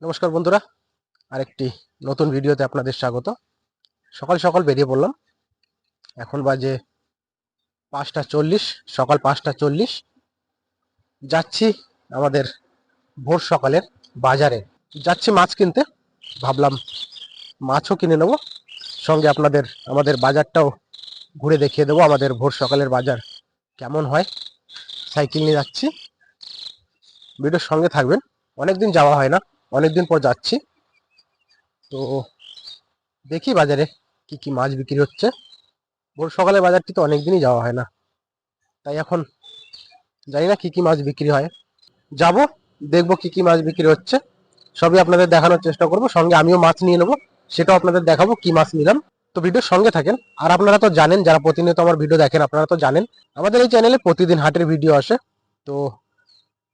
নমস্কার বন্ধুরা, আরেকটি নতুন ভিডিওতে আপনাদের স্বাগত। সকাল সকাল বেরিয়ে পড়লাম। এখন বাজে 5:40, সকাল 5:40। যাচ্ছি আমাদের ভোর সকালের বাজারে। যাচ্ছি মাছ কিনতে। ভাবলাম মাছও কিনে নেব, সঙ্গে আমাদের বাজারটাও ঘুরে দেখিয়ে দেবো। আমাদের ভোর সকালের বাজার কেমন হয়। সাইকেল নিয়ে যাচ্ছি, ভিডিওর সঙ্গে থাকবেন। অনেকদিন যাওয়া হয় না, অনেকদিন পর যাচ্ছি। তো দেখি বাজারে কি কি মাছ বিক্রি হচ্ছে। ভোর সকালে বাজারটি তো অনেকদিনই যাওয়া হয় না, তাই এখন জানি না কি কি মাছ বিক্রি হয়। যাব, দেখবো কি কি মাছ বিক্রি হচ্ছে, সবই আপনাদের দেখানোর চেষ্টা করব। সঙ্গে আমিও মাছ নিয়ে নেবো, সেটাও আপনাদের দেখাবো কি মাছ নিলাম। তো ভিডিওর সঙ্গে থাকেন। আর আপনারা তো জানেন, যারা প্রতিনিয়ত আমার ভিডিও দেখেন, আপনারা তো জানেন আমাদের এই চ্যানেলে প্রতিদিন হাটের ভিডিও আসে। তো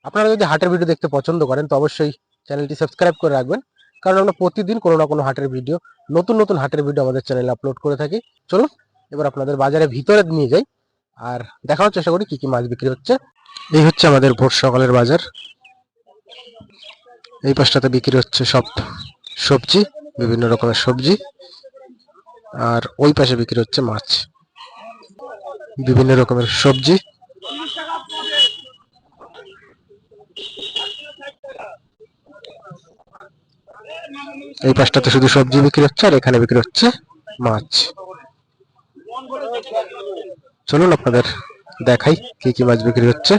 আপনারা যদি হাটের ভিডিও দেখতে পছন্দ করেন, তো অবশ্যই চ্যানেলটি সাবস্ক্রাইব করে রাখবেন, কারণ আমরা প্রতিদিন কোনো না কোনো হাটের ভিডিও, নতুন নতুন হাটের ভিডিও আমাদের চ্যানেলে আপলোড করে থাকি। চলুন এবার আপনাদের বাজারে ভিতরে নিয়ে যাই আর দেখানোর চেষ্টা করি কি কি মাছ বিক্রি হচ্ছে। এই হচ্ছে আমাদের ভোর সকালের বাজার। এই পাশটাতে বিক্রি হচ্ছে সব সবজি, বিভিন্ন রকমের সবজি। আর ওই পাশে বিক্রি হচ্ছে মাছ, বিভিন্ন রকমের সবজি। এই পাশটাতে শুধু সবজি বিক্রি হচ্ছে, আর এখানে বিক্রি হচ্ছে মাছ। চলুন আপনাদের দেখাই কি কি মাছ বিক্রি হচ্ছে।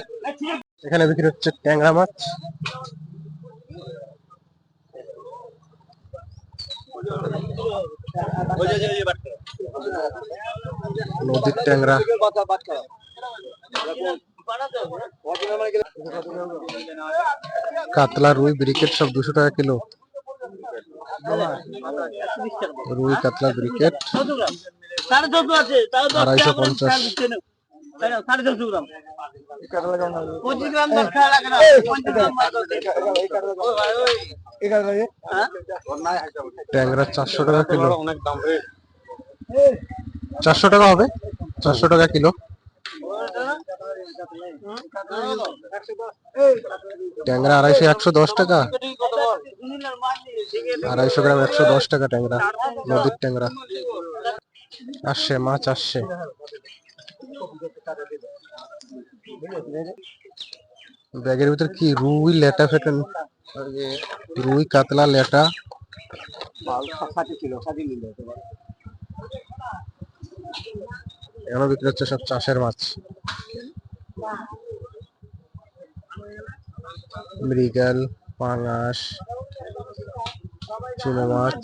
এখানে বিক্রি হচ্ছে ট্যাংরা মাছ, নদীর ট্যাংরা, কাতলা, রুই, ব্রিকেট সব 200 টাকা কিলো। রুই, কাতলা, ব্রিকেট 250। ট্যাংরা 400 টাকা কিলো। 400 টাকা হবে, 400 টাকা কিলো। ট্যাংরা 250, 110 টাকা। 250 গ্রাম 110 টাকা ট্যাংরা, নদীর ট্যাংরা। আসছে মাছ, আসছে। ব্যাগের ভিতর কি রুই, লেটা ফেটা, রুই, কাতলা, লেটা। এখানে বিক্রি হচ্ছে সব চাষের মাছ, মৃগেল, পাঙাশ, চুনো মাছ।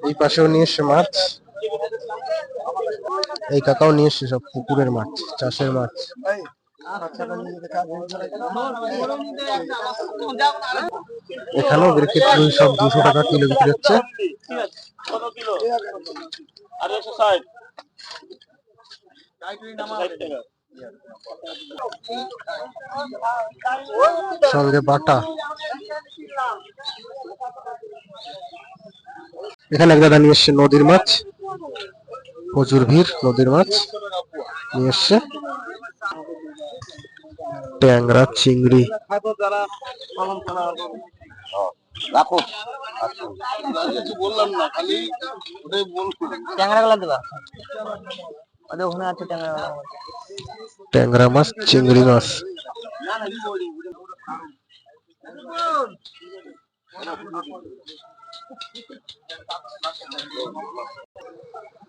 এই পাশেও নিয়ে এসছে মাছ, এই কাকাও নিয়ে এসছে সব পুকুরের মাছ, চাষের মাছ। এখানেও ব্রিকেট রুই সব 200 টাকা কিলো বিক্রি হচ্ছে। সঙ্গে বাটা। এখানে এক দাদা নিয়ে এসছে নদীর মাছ, প্রচুর ভিড়, নদীর মাছ নিয়ে এসছে। ট্যাংরা, চিংড়ি। ট্যাংরা মাছ, চিংড়ি মাছ।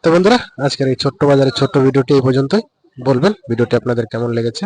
তো বন্ধুরা, আজকের এই ছোট্ট বাজারের ছোট্ট ভিডিওটি এই পর্যন্তই। বলবেন ভিডিওটি আপনাদের কেমন লেগেছে।